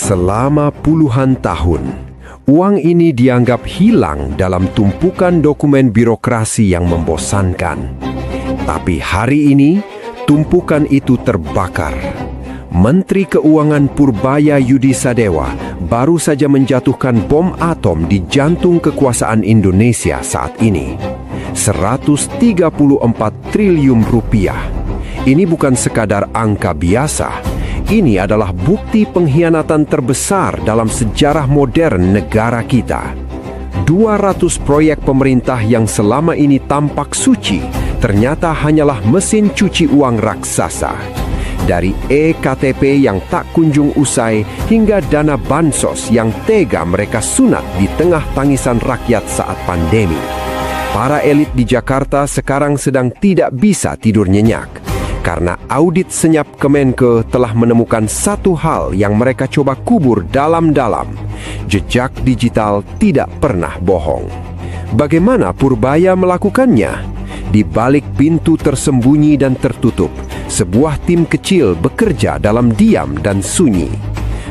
Selama puluhan tahun, uang ini dianggap hilang dalam tumpukan dokumen birokrasi yang membosankan. Tapi hari ini, tumpukan itu terbakar. Menteri Keuangan Purbaya Yudisadewa baru saja menjatuhkan bom atom di jantung kekuasaan Indonesia saat ini. 134 triliun rupiah. Ini bukan sekadar angka biasa. Ini adalah bukti pengkhianatan terbesar dalam sejarah modern negara kita. 200 proyek pemerintah yang selama ini tampak suci, ternyata hanyalah mesin cuci uang raksasa. Dari EKTP yang tak kunjung usai hingga dana bansos yang tega mereka sunat di tengah tangisan rakyat saat pandemi. Para elit di Jakarta sekarang sedang tidak bisa tidur nyenyak karena audit senyap Kemenke telah menemukan satu hal yang mereka coba kubur dalam-dalam. Jejak digital tidak pernah bohong. Bagaimana Purbaya melakukannya? Di balik pintu tersembunyi dan tertutup, sebuah tim kecil bekerja dalam diam dan sunyi.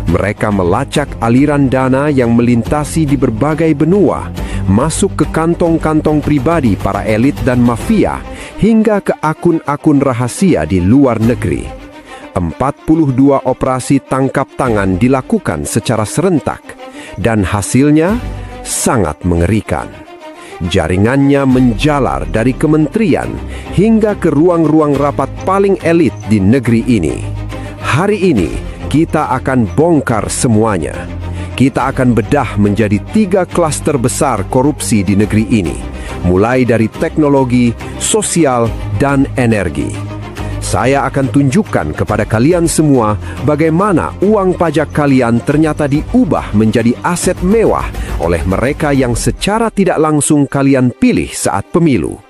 Mereka melacak aliran dana yang melintasi di berbagai benua, masuk ke kantong-kantong pribadi para elit dan mafia, hingga ke akun-akun rahasia di luar negeri. 42 operasi tangkap tangan dilakukan secara serentak, dan hasilnya sangat mengerikan. Jaringannya menjalar dari kementerian hingga ke ruang-ruang rapat paling elit di negeri ini. Hari ini, kita akan bongkar semuanya. Kita akan bedah menjadi 3 klaster besar korupsi di negeri ini, mulai dari teknologi, sosial, dan energi. Saya akan tunjukkan kepada kalian semua bagaimana uang pajak kalian ternyata diubah menjadi aset mewah oleh mereka yang secara tidak langsung kalian pilih saat pemilu.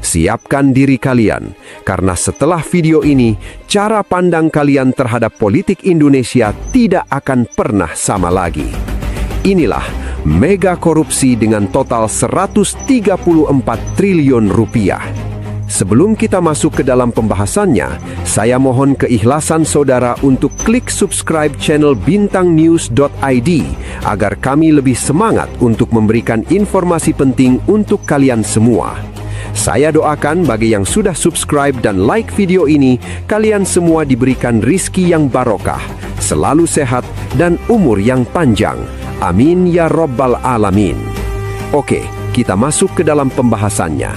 Siapkan diri kalian, karena setelah video ini, cara pandang kalian terhadap politik Indonesia tidak akan pernah sama lagi. Inilah mega korupsi dengan total 134 triliun rupiah. Sebelum kita masuk ke dalam pembahasannya, saya mohon keikhlasan saudara untuk klik subscribe channel bintangnews.id agar kami lebih semangat untuk memberikan informasi penting untuk kalian semua. Saya doakan bagi yang sudah subscribe dan like video ini, kalian semua diberikan rizki yang barokah, selalu sehat, dan umur yang panjang. Amin ya Rabbal Alamin. Oke, kita masuk ke dalam pembahasannya.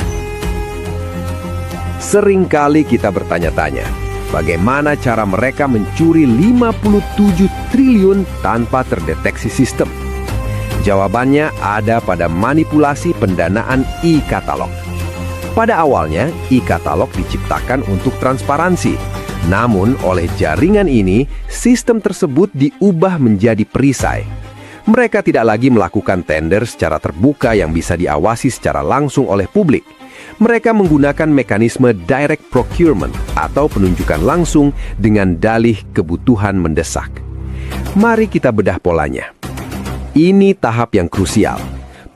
Seringkali kita bertanya-tanya, bagaimana cara mereka mencuri 57 triliun tanpa terdeteksi sistem? Jawabannya ada pada manipulasi pendanaan e-katalog. Pada awalnya, e-katalog diciptakan untuk transparansi. Namun, oleh jaringan ini, sistem tersebut diubah menjadi perisai. Mereka tidak lagi melakukan tender secara terbuka yang bisa diawasi secara langsung oleh publik. Mereka menggunakan mekanisme direct procurement atau penunjukan langsung dengan dalih kebutuhan mendesak. Mari kita bedah polanya. Ini tahap yang krusial.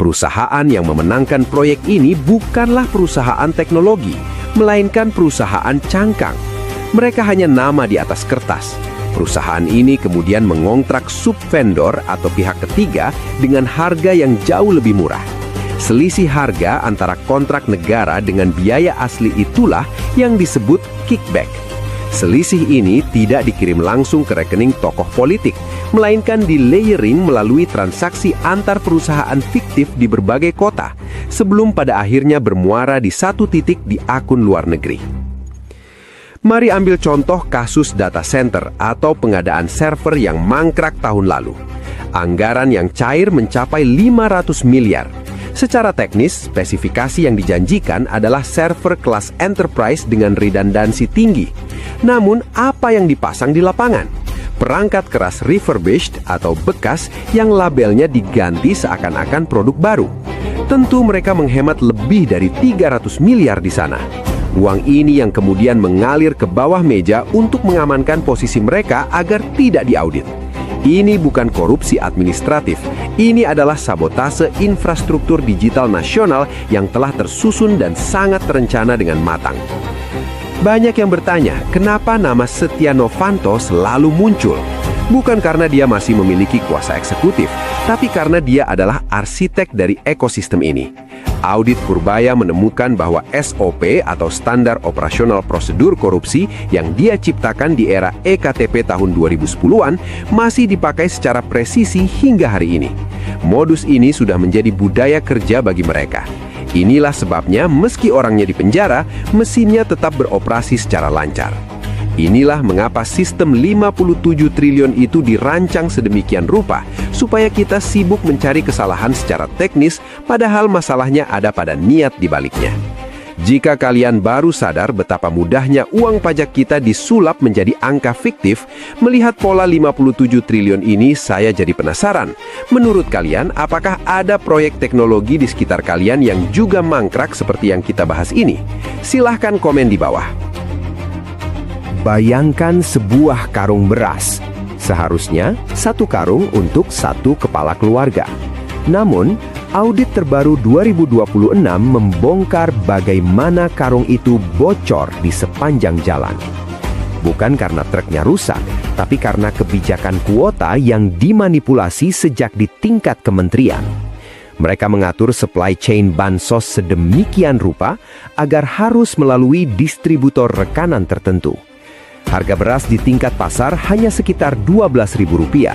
Perusahaan yang memenangkan proyek ini bukanlah perusahaan teknologi, melainkan perusahaan cangkang. Mereka hanya nama di atas kertas. Perusahaan ini kemudian mengontrak subvendor atau pihak ketiga dengan harga yang jauh lebih murah. Selisih harga antara kontrak negara dengan biaya asli itulah yang disebut kickback. Selisih ini tidak dikirim langsung ke rekening tokoh politik, melainkan di layering melalui transaksi antar perusahaan fiktif di berbagai kota, sebelum pada akhirnya bermuara di satu titik di akun luar negeri. Mari ambil contoh kasus data center atau pengadaan server yang mangkrak tahun lalu. Anggaran yang cair mencapai 500 miliar. Secara teknis, spesifikasi yang dijanjikan adalah server kelas enterprise dengan redundansi tinggi. Namun, apa yang dipasang di lapangan? Perangkat keras refurbished atau bekas yang labelnya diganti seakan-akan produk baru. Tentu mereka menghemat lebih dari 300 miliar di sana. Uang ini yang kemudian mengalir ke bawah meja untuk mengamankan posisi mereka agar tidak diaudit. Ini bukan korupsi administratif, ini adalah sabotase infrastruktur digital nasional yang telah tersusun dan sangat terencana dengan matang. Banyak yang bertanya, kenapa nama Setia Novanto selalu muncul? Bukan karena dia masih memiliki kuasa eksekutif, tapi karena dia adalah arsitek dari ekosistem ini. Audit Purbaya menemukan bahwa SOP atau Standar Operasional Prosedur Korupsi yang dia ciptakan di era EKTP tahun 2010-an masih dipakai secara presisi hingga hari ini. Modus ini sudah menjadi budaya kerja bagi mereka. Inilah sebabnya meski orangnya di penjara, mesinnya tetap beroperasi secara lancar. Inilah mengapa sistem 57 triliun itu dirancang sedemikian rupa supaya kita sibuk mencari kesalahan secara teknis, padahal masalahnya ada pada niat di baliknya. Jika kalian baru sadar betapa mudahnya uang pajak kita disulap menjadi angka fiktif, melihat pola 57 triliun ini saya jadi penasaran. Menurut kalian, apakah ada proyek teknologi di sekitar kalian yang juga mangkrak seperti yang kita bahas ini? Silahkan komen di bawah. Bayangkan sebuah karung beras. Seharusnya satu karung untuk satu kepala keluarga. Namun, audit terbaru 2026 membongkar bagaimana karung itu bocor di sepanjang jalan. Bukan karena truknya rusak, tapi karena kebijakan kuota yang dimanipulasi sejak di tingkat kementerian. Mereka mengatur supply chain bansos sedemikian rupa agar harus melalui distributor rekanan tertentu. Harga beras di tingkat pasar hanya sekitar Rp12.000,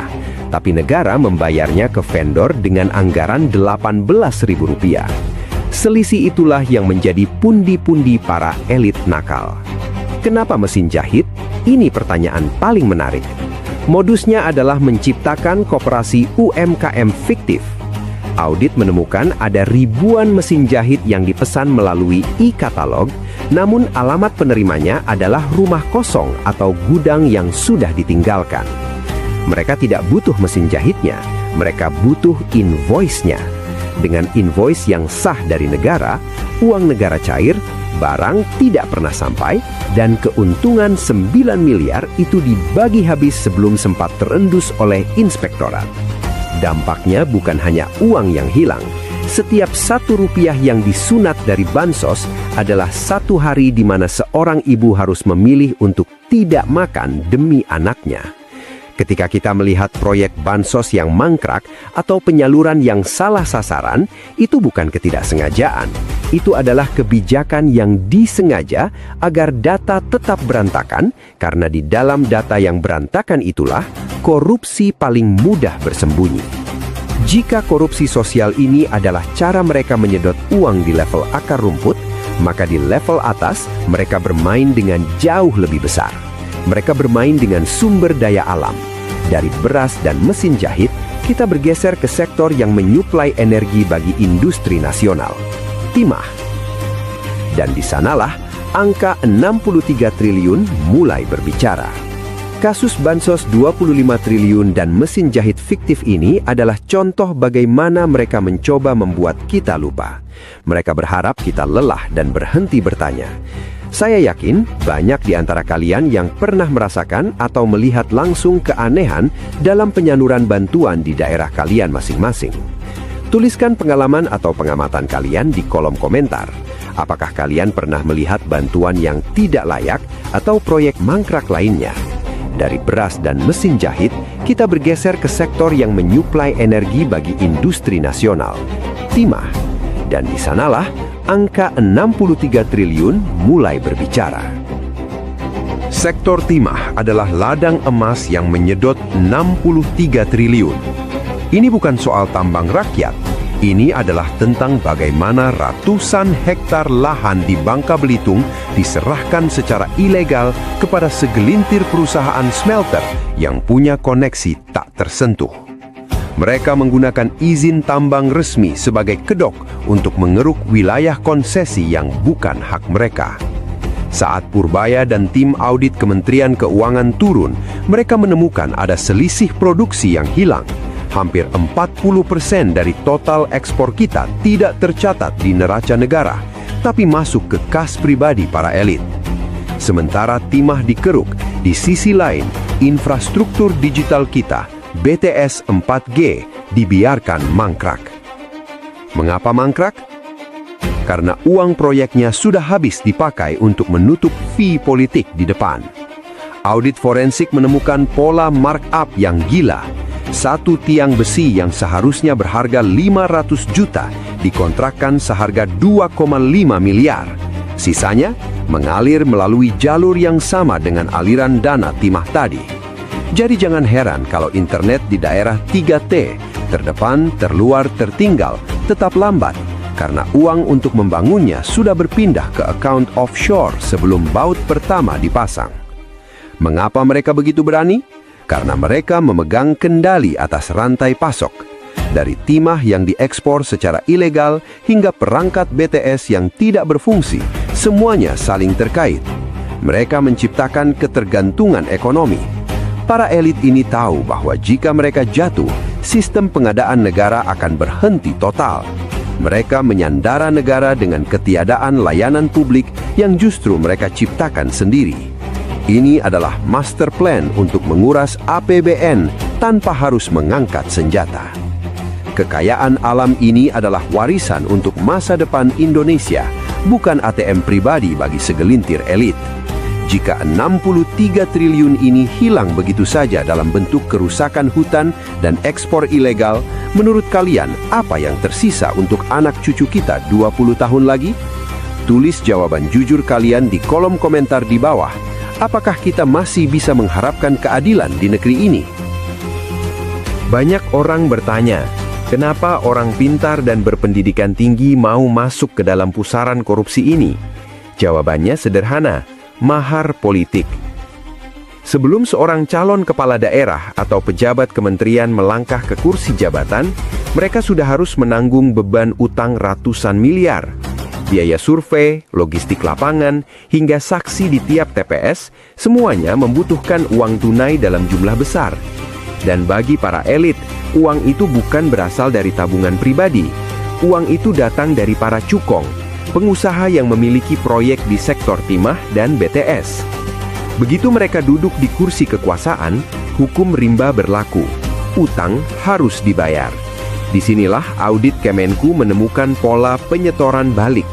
tapi negara membayarnya ke vendor dengan anggaran Rp18.000. Selisih itulah yang menjadi pundi-pundi para elit nakal. Kenapa mesin jahit? Ini pertanyaan paling menarik. Modusnya adalah menciptakan koperasi UMKM fiktif. Audit menemukan ada ribuan mesin jahit yang dipesan melalui e-katalog, namun alamat penerimanya adalah rumah kosong atau gudang yang sudah ditinggalkan. Mereka tidak butuh mesin jahitnya, mereka butuh invoice-nya. Dengan invoice yang sah dari negara, uang negara cair, barang tidak pernah sampai, dan keuntungan 9 miliar itu dibagi habis sebelum sempat terendus oleh inspektorat. Dampaknya bukan hanya uang yang hilang. Setiap Rp1 yang disunat dari bansos adalah 1 hari di mana seorang ibu harus memilih untuk tidak makan demi anaknya. Ketika kita melihat proyek bansos yang mangkrak atau penyaluran yang salah sasaran, itu bukan ketidaksengajaan. Itu adalah kebijakan yang disengaja agar data tetap berantakan, karena di dalam data yang berantakan itulah korupsi paling mudah bersembunyi. Jika korupsi sosial ini adalah cara mereka menyedot uang di level akar rumput, maka di level atas mereka bermain dengan jauh lebih besar. Mereka bermain dengan sumber daya alam. Dari beras dan mesin jahit, kita bergeser ke sektor yang menyuplai energi bagi industri nasional, timah. Dan di sanalah angka 63 triliun mulai berbicara. Kasus bansos 25 triliun dan mesin jahit fiktif ini adalah contoh bagaimana mereka mencoba membuat kita lupa. Mereka berharap kita lelah dan berhenti bertanya. Saya yakin banyak di antara kalian yang pernah merasakan atau melihat langsung keanehan dalam penyaluran bantuan di daerah kalian masing-masing. Tuliskan pengalaman atau pengamatan kalian di kolom komentar. Apakah kalian pernah melihat bantuan yang tidak layak atau proyek mangkrak lainnya? Dari beras dan mesin jahit, kita bergeser ke sektor yang menyuplai energi bagi industri nasional, timah. Dan di sanalah angka 63 triliun mulai berbicara. Sektor timah adalah ladang emas yang menyedot 63 triliun. Ini bukan soal tambang rakyat. Ini adalah tentang bagaimana ratusan hektar lahan di Bangka Belitung diserahkan secara ilegal kepada segelintir perusahaan smelter yang punya koneksi tak tersentuh. Mereka menggunakan izin tambang resmi sebagai kedok untuk mengeruk wilayah konsesi yang bukan hak mereka. Saat Purbaya dan tim audit Kementerian Keuangan turun, mereka menemukan ada selisih produksi yang hilang. Hampir 40% dari total ekspor kita tidak tercatat di neraca negara, tapi masuk ke kas pribadi para elit. Sementara timah dikeruk, di sisi lain, infrastruktur digital kita, BTS 4G, dibiarkan mangkrak. Mengapa mangkrak? Karena uang proyeknya sudah habis dipakai untuk menutup fee politik di depan. Audit forensik menemukan pola markup yang gila. Satu tiang besi yang seharusnya berharga 500 juta dikontrakkan seharga 2,5 miliar. Sisanya mengalir melalui jalur yang sama dengan aliran dana timah tadi. Jadi jangan heran kalau internet di daerah 3T, terdepan, terluar, tertinggal, tetap lambat, karena uang untuk membangunnya sudah berpindah ke account offshore sebelum baut pertama dipasang. Mengapa mereka begitu berani? Karena mereka memegang kendali atas rantai pasok. Dari timah yang diekspor secara ilegal hingga perangkat BTS yang tidak berfungsi, semuanya saling terkait. Mereka menciptakan ketergantungan ekonomi. Para elit ini tahu bahwa jika mereka jatuh, sistem pengadaan negara akan berhenti total. Mereka menyandara negara dengan ketiadaan layanan publik yang justru mereka ciptakan sendiri. Ini adalah master plan untuk menguras APBN tanpa harus mengangkat senjata. Kekayaan alam ini adalah warisan untuk masa depan Indonesia, bukan ATM pribadi bagi segelintir elit. Jika 63 triliun ini hilang begitu saja dalam bentuk kerusakan hutan dan ekspor ilegal, menurut kalian apa yang tersisa untuk anak cucu kita 20 tahun lagi? Tulis jawaban jujur kalian di kolom komentar di bawah. Apakah kita masih bisa mengharapkan keadilan di negeri ini? Banyak orang bertanya, kenapa orang pintar dan berpendidikan tinggi mau masuk ke dalam pusaran korupsi ini? Jawabannya sederhana, mahar politik. Sebelum seorang calon kepala daerah atau pejabat kementerian melangkah ke kursi jabatan, mereka sudah harus menanggung beban utang ratusan miliar. Biaya survei, logistik lapangan, hingga saksi di tiap TPS, semuanya membutuhkan uang tunai dalam jumlah besar. Dan bagi para elit, uang itu bukan berasal dari tabungan pribadi. Uang itu datang dari para cukong, pengusaha yang memiliki proyek di sektor timah dan BTS. Begitu mereka duduk di kursi kekuasaan, hukum rimba berlaku. Utang harus dibayar. Disinilah audit Kemenku menemukan pola penyetoran balik.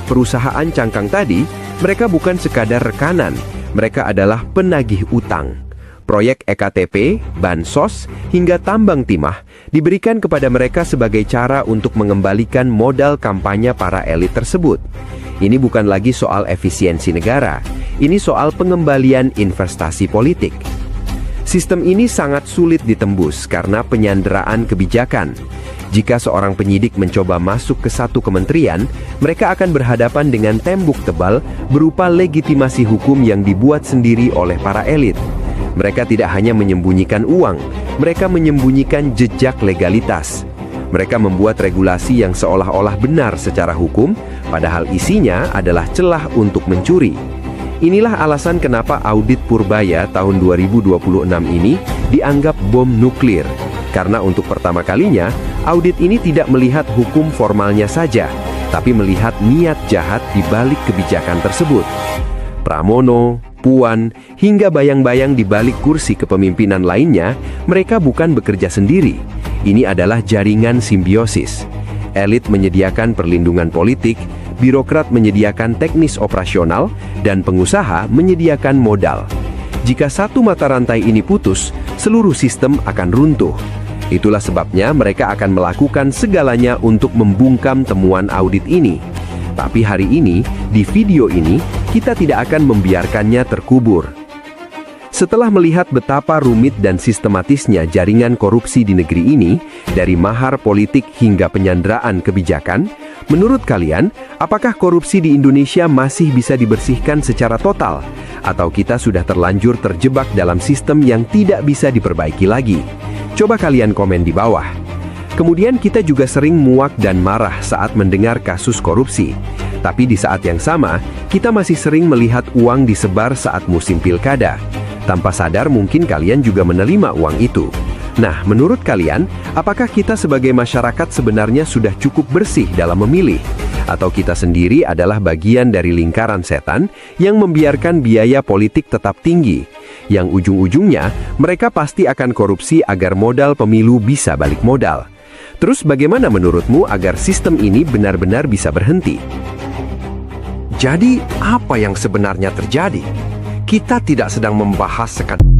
Perusahaan cangkang tadi, mereka bukan sekadar rekanan, mereka adalah penagih utang. Proyek EKTP, bansos, hingga tambang timah diberikan kepada mereka sebagai cara untuk mengembalikan modal kampanye para elit tersebut. Ini bukan lagi soal efisiensi negara, ini soal pengembalian investasi politik. Sistem ini sangat sulit ditembus karena penyanderaan kebijakan. Jika seorang penyidik mencoba masuk ke satu kementerian, mereka akan berhadapan dengan tembok tebal berupa legitimasi hukum yang dibuat sendiri oleh para elit. Mereka tidak hanya menyembunyikan uang, mereka menyembunyikan jejak legalitas. Mereka membuat regulasi yang seolah-olah benar secara hukum, padahal isinya adalah celah untuk mencuri. Inilah alasan kenapa audit Purbaya tahun 2026 ini dianggap bom nuklir. Karena untuk pertama kalinya, audit ini tidak melihat hukum formalnya saja, tapi melihat niat jahat di balik kebijakan tersebut. Pramono, Puan, hingga bayang-bayang di balik kursi kepemimpinan lainnya, mereka bukan bekerja sendiri. Ini adalah jaringan simbiosis. Elit menyediakan perlindungan politik, birokrat menyediakan teknis operasional, dan pengusaha menyediakan modal. Jika satu mata rantai ini putus, seluruh sistem akan runtuh. Itulah sebabnya mereka akan melakukan segalanya untuk membungkam temuan audit ini. Tapi hari ini, di video ini, kita tidak akan membiarkannya terkubur. Setelah melihat betapa rumit dan sistematisnya jaringan korupsi di negeri ini, dari mahar politik hingga penyanderaan kebijakan, menurut kalian, apakah korupsi di Indonesia masih bisa dibersihkan secara total? Atau kita sudah terlanjur terjebak dalam sistem yang tidak bisa diperbaiki lagi? Coba kalian komen di bawah. Kemudian kita juga sering muak dan marah saat mendengar kasus korupsi. Tapi di saat yang sama, kita masih sering melihat uang disebar saat musim pilkada. Tanpa sadar mungkin kalian juga menerima uang itu. Nah, menurut kalian, apakah kita sebagai masyarakat sebenarnya sudah cukup bersih dalam memilih? Atau kita sendiri adalah bagian dari lingkaran setan yang membiarkan biaya politik tetap tinggi? Yang ujung-ujungnya, mereka pasti akan korupsi agar modal pemilu bisa balik modal. Terus bagaimana menurutmu agar sistem ini benar-benar bisa berhenti? Jadi, apa yang sebenarnya terjadi? Kita tidak sedang membahas sekadar